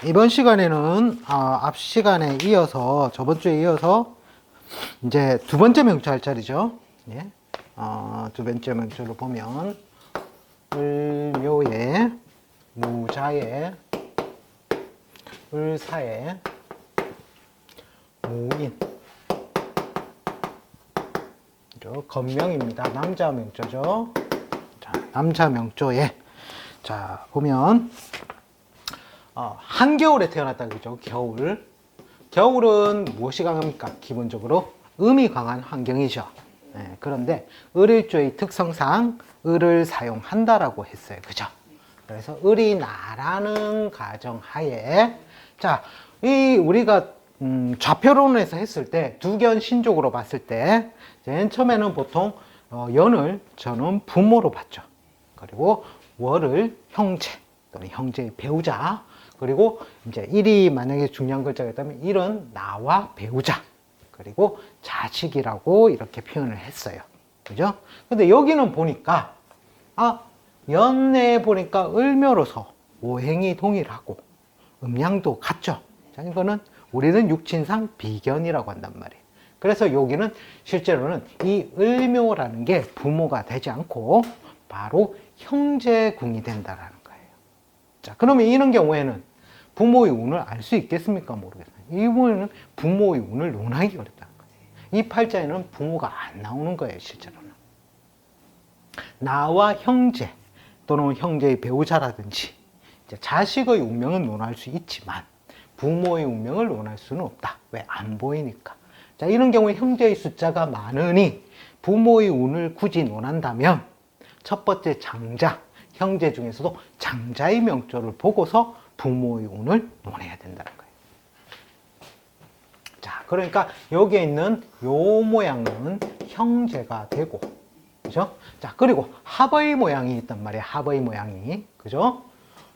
이번 시간에는 앞 시간에 이어서 저번 주에 이어서 이제 두 번째 명조 할 차례죠. 예. 두 번째 명조를 보면 을묘에 무자에 을사에 무인 건명입니다. 남자 명조죠. 자, 남자 명조에 자 보면 한겨울에 태어났다 그죠? 겨울은 무엇이 강합니까? 기본적으로 음이 강한 환경이죠. 네, 그런데 을일조의 특성상 을을 사용한다라고 했어요. 그죠? 그래서 을이 나라는 가정하에 자, 우리가 좌표론에서 했을 때 두견신족으로 봤을 때 맨 처음에는 보통 연을 저는 부모로 봤죠. 그리고 월을 형제 또는 형제의 배우자, 그리고 이제 일이 만약에 중요한 글자가 있다면 일은 나와 배우자, 그리고 자식이라고 이렇게 표현을 했어요. 그죠? 근데 여기는 보니까 연내에 보니까 을묘로서 오행이 동일하고 음양도 같죠. 자, 이거는 우리는 육친상 비견이라고 한단 말이에요. 그래서 여기는 실제로는 이 을묘라는 게 부모가 되지 않고 바로 형제궁이 된다라는 거예요. 자, 그러면 이런 경우에는 부모의 운을 알 수 있겠습니까? 모르겠어요. 이 경우에는 부모의 운을 논하기 어렵다는 거예요. 이 팔자에는 부모가 안 나오는 거예요, 실제로는. 나와 형제 또는 형제의 배우자라든지 자식의 운명은 논할 수 있지만 부모의 운명을 논할 수는 없다. 왜? 안 보이니까. 자, 이런 경우에 형제의 숫자가 많으니 부모의 운을 굳이 논한다면 첫 번째 장자, 형제 중에서도 장자의 명조를 보고서 부모의 운을 논해야 된다는 거예요. 자, 그러니까 여기에 있는 요 모양은 형제가 되고, 그죠? 자, 그리고 합의 모양이 있단 말이에요. 합의 모양이, 그죠?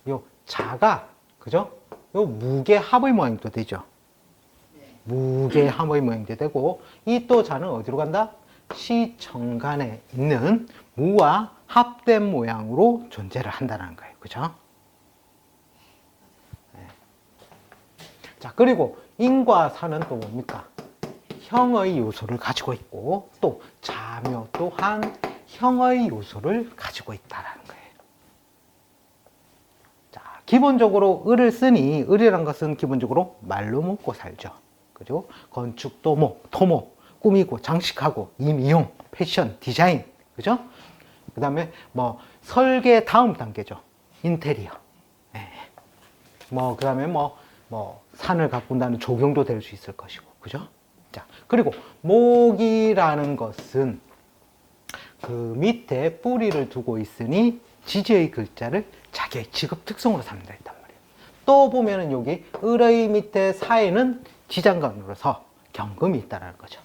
요 자가, 그죠? 요 무게 합의 모양도 되죠. 무게 합의 모양도 되고, 이 또 자는 어디로 간다? 시정간에 있는 무와 합된 모양으로 존재를 한다는 거예요. 그죠? 네. 자, 그리고 인과 사는 또 뭡니까? 형의 요소를 가지고 있고, 또 자묘 또한 형의 요소를 가지고 있다는 거예요. 자, 기본적으로 을을 쓰니, 을이란 것은 기본적으로 말로 먹고 살죠. 그죠? 건축, 토목, 꾸미고, 장식하고, 임이용, 패션, 디자인, 그죠? 그 다음에 뭐 설계 다음 단계죠. 인테리어. 네. 그 다음에 산을 가꾼다는 조경도 될 수 있을 것이고, 그죠? 자, 그리고 목이라는 것은 그 밑에 뿌리를 두고 있으니 지지의 글자를 자기의 직업 특성으로 삼는다 했단 말이에요. 또 보면은 여기 을의 밑에 사에는 지장간으로서 경금이 있다는 거죠.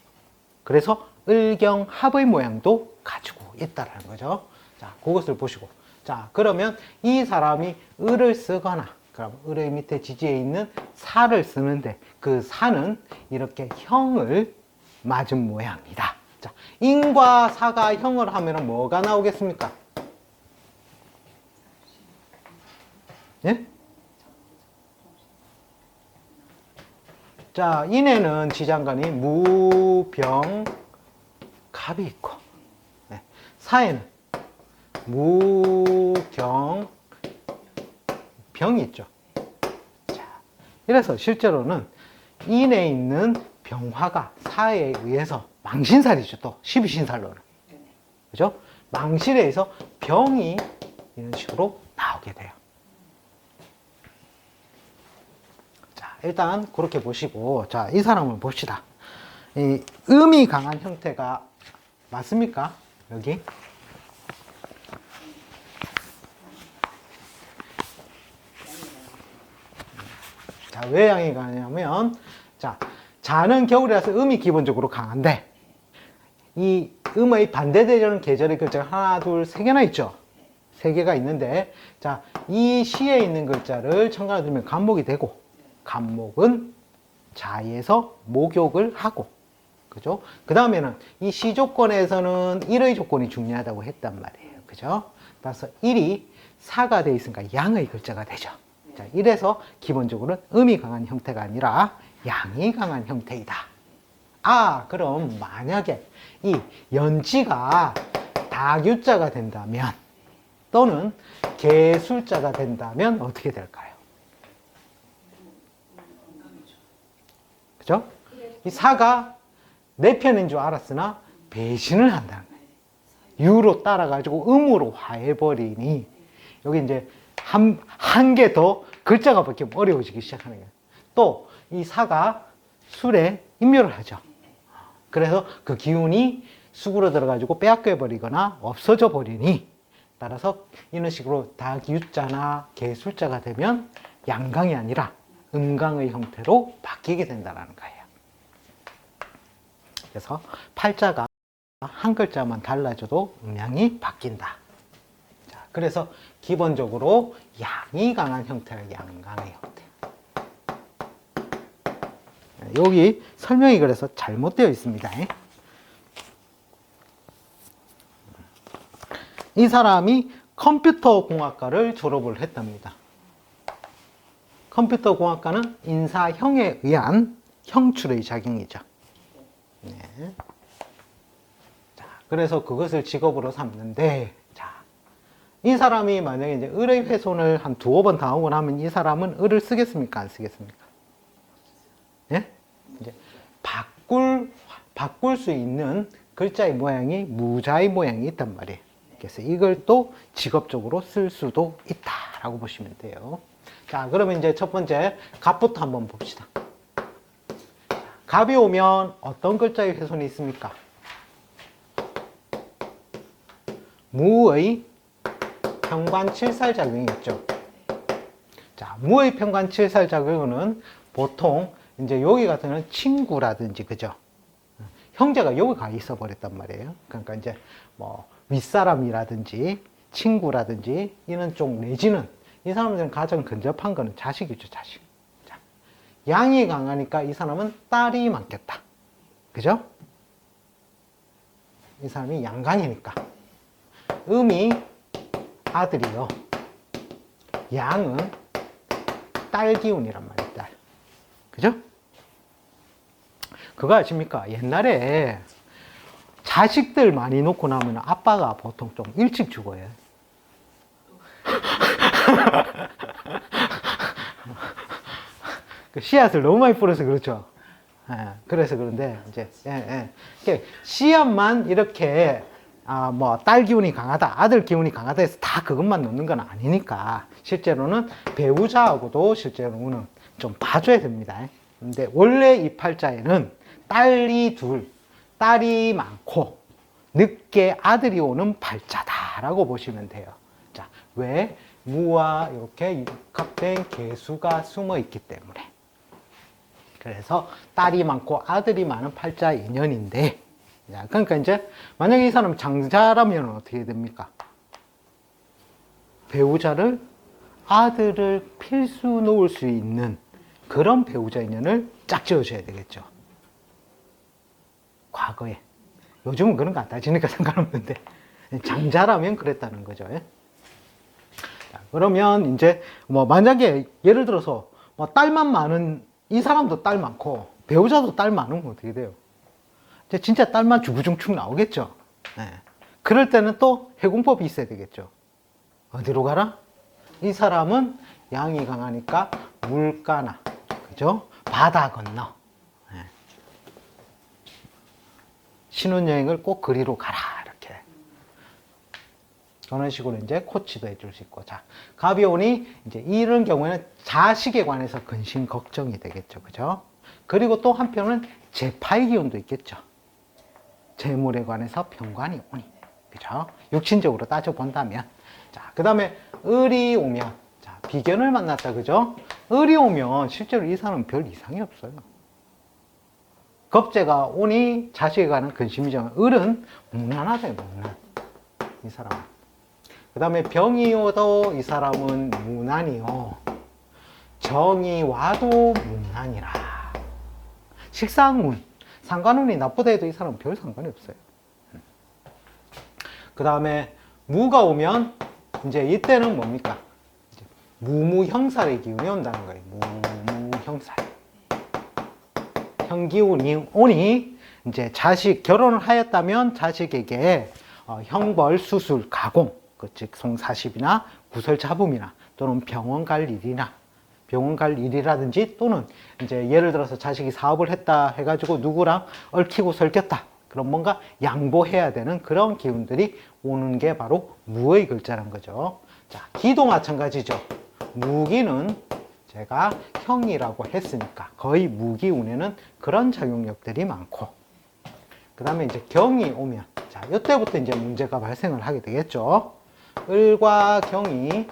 그래서 을경합의 모양도 가지고 있다는 거죠. 자, 그것을 보시고. 자, 그러면 이 사람이 을을 쓰거나, 그럼 을의 밑에 지지에 있는 사를 쓰는데 그 사는 이렇게 형을 맞은 모양이다. 자, 인과 사가 형을 하면 뭐가 나오겠습니까? 예? 자, 인에는 지장간이 무병갑이 있고, 네. 사에는 무경병이 있죠. 자, 이래서 실제로는 인에 있는 병화가 사에 의해서 망신살이죠. 또 12신살로는. 그죠? 망신에 의해서 병이 이런 식으로 나오게 돼요. 일단 그렇게 보시고, 자, 이 사람을 봅시다. 이 음이 강한 형태가 맞습니까? 여기 자, 왜 양이 강하냐면, 자, 자는 겨울이라서 음이 기본적으로 강한데 이 음의 반대되는 계절의 글자가 하나, 둘, 세 개나 있죠. 세 개가 있는데, 자, 이 시에 있는 글자를 첨가해 두면 간목이 되고, 간목은 자에서 목욕을 하고, 그죠? 그 다음에는 이 시 조건에서는 일의 조건이 중요하다고 했단 말이에요. 그죠? 따라서 일이 사가 돼 있으니까 양의 글자가 되죠. 자, 이래서 기본적으로는 음이 강한 형태가 아니라 양이 강한 형태이다. 아, 그럼 만약에 이 연지가 다규자가 된다면 또는 개술자가 된다면 어떻게 될까요? 그죠? 이 사가 내 편인 줄 알았으나 배신을 한다는 거예요. 유로 따라가지고 음으로 화해버리니 여기 이제 한 개 더 글자가 바뀌면 어려워지기 시작하는 거예요. 또 이 사가 술에 인묘를 하죠. 그래서 그 기운이 숙으로 들어가지고 빼앗겨 버리거나 없어져 버리니 따라서 이런 식으로 다기자나 개술자가 되면 양강이 아니라 음강의 형태로 바뀌게 된다는 거예요. 그래서 팔자가 한 글자만 달라져도 음양이 바뀐다. 자, 그래서 기본적으로 양이 강한 형태는 양강의 형태. 여기 설명이 그래서 잘못되어 있습니다. 이 사람이 컴퓨터 공학과를 졸업을 했답니다. 컴퓨터 공학과는 인사형에 의한 형출의 작용이죠. 네. 자, 그래서 그것을 직업으로 삼는데, 자, 이 사람이 만약에 이제 을의 훼손을 한 두어 번 당하고 나면 이 사람은 을을 쓰겠습니까? 안 쓰겠습니까? 예? 이제 바꿀 수 있는 글자의 모양이 무자의 모양이 있단 말이에요. 그래서 이걸 또 직업적으로 쓸 수도 있다라고 보시면 돼요. 자, 그러면 이제 첫 번째 갑부터 한번 봅시다. 갑이 오면 어떤 글자의 훼손이 있습니까? 무의 평관칠살작용이 있죠. 자, 무의 평관칠살작용은 보통 이제 여기 같은 경우는 친구라든지, 그죠? 형제가 여기 가 있어 버렸단 말이에요. 그러니까 이제 뭐 윗사람이라든지 친구라든지 이런 쪽 내지는 이 사람들은 가장 근접한 거는 자식이죠, 자식. 자, 양이 강하니까 이 사람은 딸이 많겠다. 그죠? 이 사람이 양강이니까. 음이 아들이요. 양은 딸 기운이란 말이에요, 딸. 그죠? 그거 아십니까? 옛날에 자식들 많이 놓고 나면 아빠가 보통 좀 일찍 죽어요. 그 씨앗을 너무 많이 뿌려서 그렇죠. 예, 그래서 그런데 이제 씨앗만 이렇게 뭐 딸 기운이 강하다, 아들 기운이 강하다 해서 다 그것만 놓는 건 아니니까 실제로는 배우자하고도 실제로는 좀 봐줘야 됩니다. 근데 원래 이 팔자에는 딸이 많고 늦게 아들이 오는 팔자다라고 보시면 돼요. 자, 왜? 무와 이렇게 육합된 개수가 숨어 있기 때문에. 그래서 딸이 많고 아들이 많은 팔자 인연인데, 자, 그러니까 이제 만약에 이 사람 장자라면 어떻게 됩니까? 배우자를 아들을 필수 놓을 수 있는 그런 배우자 인연을 짝 지어줘야 되겠죠. 과거에. 요즘은 그런 거 안 따지니까 상관없는데 장자라면 그랬다는 거죠. 자, 그러면 이제 뭐 만약에 예를 들어서 뭐 딸만 많은 이 사람도 딸 많고 배우자도 딸 많으면 어떻게 돼요? 이제 진짜 딸만 주구중축 나오겠죠. 네. 그럴 때는 또 해공법이 있어야 되겠죠. 어디로 가라? 이 사람은 양이 강하니까 물가나, 그죠? 바다 건너. 네. 신혼여행을 꼭 그리로 가라. 이렇게. 그런 식으로 이제 코치도 해줄 수 있고. 자, 갑이 오니 이제 이런 경우에는 자식에 관해서 근심 걱정이 되겠죠. 그죠? 그리고 또 한편은 재파의 기운도 있겠죠. 재물에 관해서 병관이 오니. 그죠? 육신적으로 따져본다면. 자, 그 다음에 을이 오면, 자, 비견을 만났다. 그죠? 을이 오면 실제로 이 사람은 별 이상이 없어요. 겁재가 오니 자식에 관한 근심이죠. 을은 무난하죠, 무난. 이 사람은. 그 다음에 병이 오도 이 사람은 무난이요. 정이 와도 무난이라. 식상운, 상관운이 나쁘다 해도 이 사람은 별 상관이 없어요. 그 다음에 무가 오면 이제 이때는 뭡니까? 무무형살의 기운이 온다는 거예요. 무무형살. 형기운이 오니 이제 자식 결혼을 하였다면 자식에게 형벌, 수술, 가공, 즉 송사십이나 구설 잡음이나 또는 병원 갈 일이라든지 또는 이제 예를 들어서 자식이 사업을 했다 해가지고 누구랑 얽히고 설켰다. 그럼 뭔가 양보해야 되는 그런 기운들이 오는 게 바로 무의 글자란 거죠. 자, 기도 마찬가지죠. 무기는 제가 형이라고 했으니까 거의 무기운에는 그런 작용력들이 많고, 그 다음에 이제 경이 오면, 자, 이때부터 이제 문제가 발생을 하게 되겠죠. 을과 경이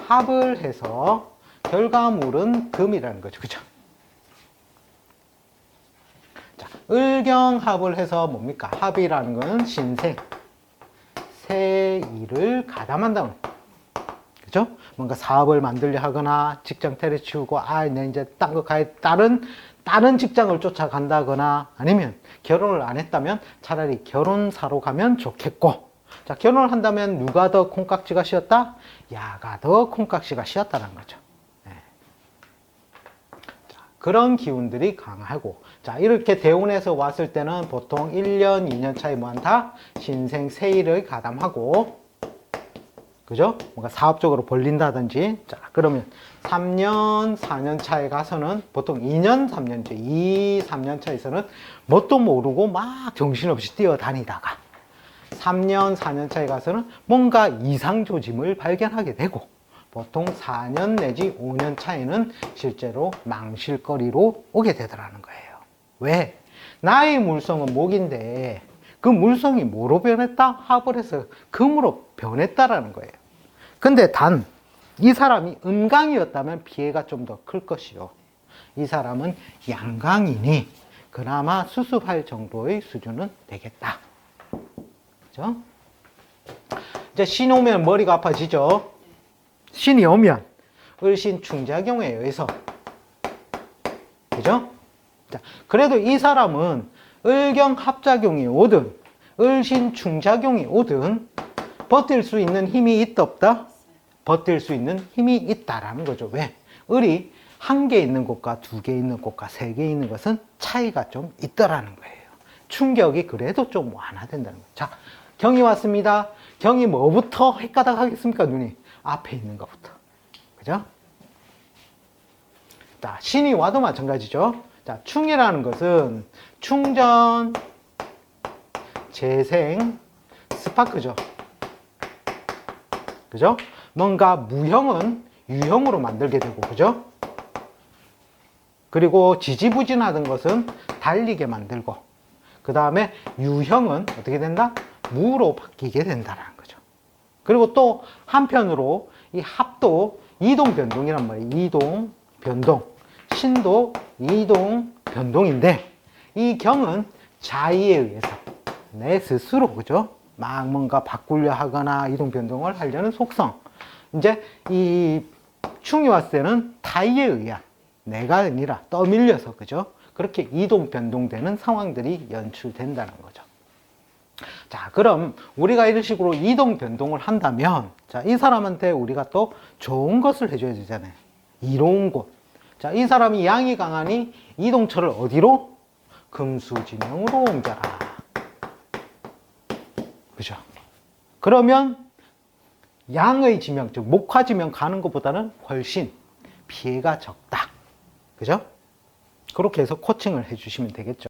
합을 해서 결과물은 금이라는 거죠. 그죠? 자, 을경합을 해서 뭡니까? 합이라는 건 신생, 세일을 가담한다는 거죠. 그죠? 뭔가 사업을 만들려 하거나 직장 때려치우고 내 이제 딴 거 가야 다른 직장을 쫓아간다거나 아니면 결혼을 안 했다면 차라리 결혼사로 가면 좋겠고, 자, 결혼을 한다면 누가 더 콩깍지가 씌었다? 야가 더 콩깍지가 씌었다는 거죠. 네. 자, 그런 기운들이 강하고, 자, 이렇게 대운에서 왔을 때는 보통 1년, 2년 차이 많다. 신생 세일을 가담하고, 그죠? 뭔가 사업적으로 벌린다든지, 자, 그러면 3년, 4년 차에 가서는 보통 2년, 3년째, 2, 3년 차에서는 뭣도 모르고 막 정신없이 뛰어다니다가 3년, 4년 차에 가서는 뭔가 이상 조짐을 발견하게 되고, 보통 4년 내지 5년 차에는 실제로 망실거리로 오게 되더라는 거예요. 왜? 나의 물성은 목인데 그 물성이 뭐로 변했다? 합을 해서 금으로 변했다라는 거예요. 근데 단 이 사람이 음강이었다면 피해가 좀 더 클 것이요. 이 사람은 양강이니 그나마 수습할 정도의 수준은 되겠다. 그죠? 이제 신이 오면 머리가 아파지죠. 신이 오면 을신 충작용에 의해서, 그죠? 자, 그래도 이 사람은 을경 합작용이 오든 을신 충작용이 오든 버틸 수 있는 힘이 있다 없다? 버틸 수 있는 힘이 있다라는 거죠. 왜? 을이 한 개 있는 곳과 두 개 있는 곳과 세 개 있는 것은 차이가 좀 있더라는 거예요. 충격이 그래도 좀 완화된다는 거예요. 자, 경이 왔습니다. 경이 뭐부터 헷가닥 하겠습니까? 눈이 앞에 있는 것부터. 그죠? 자, 신이 와도 마찬가지죠. 자, 충이라는 것은 충전, 재생, 스파크죠. 그죠? 뭔가 무형은 유형으로 만들게 되고, 그죠? 그리고 지지부진하던 것은 달리게 만들고, 그 다음에 유형은 어떻게 된다? 무로 바뀌게 된다는 거죠. 그리고 또 한편으로 이 합도 이동 변동이란 말이에요. 이동 변동. 신도 이동 변동인데, 이 경은 자의에 의해서 내 스스로, 그죠? 막 뭔가 바꾸려 하거나 이동 변동을 하려는 속성. 이제 이 충이 왔을 때는 타의에 의한, 내가 아니라 떠밀려서, 그죠? 그렇게 이동 변동되는 상황들이 연출된다는 거죠. 자, 그럼 우리가 이런 식으로 이동 변동을 한다면, 자, 이 사람한테 우리가 또 좋은 것을 해줘야 되잖아요. 이로운 곳. 자, 이 사람이 양이 강하니 이동처를 어디로? 금수지명으로 옮겨라. 그죠? 그러면 양의 지명, 즉 목화지명 가는 것보다는 훨씬 피해가 적다. 그죠? 그렇게 해서 코칭을 해주시면 되겠죠.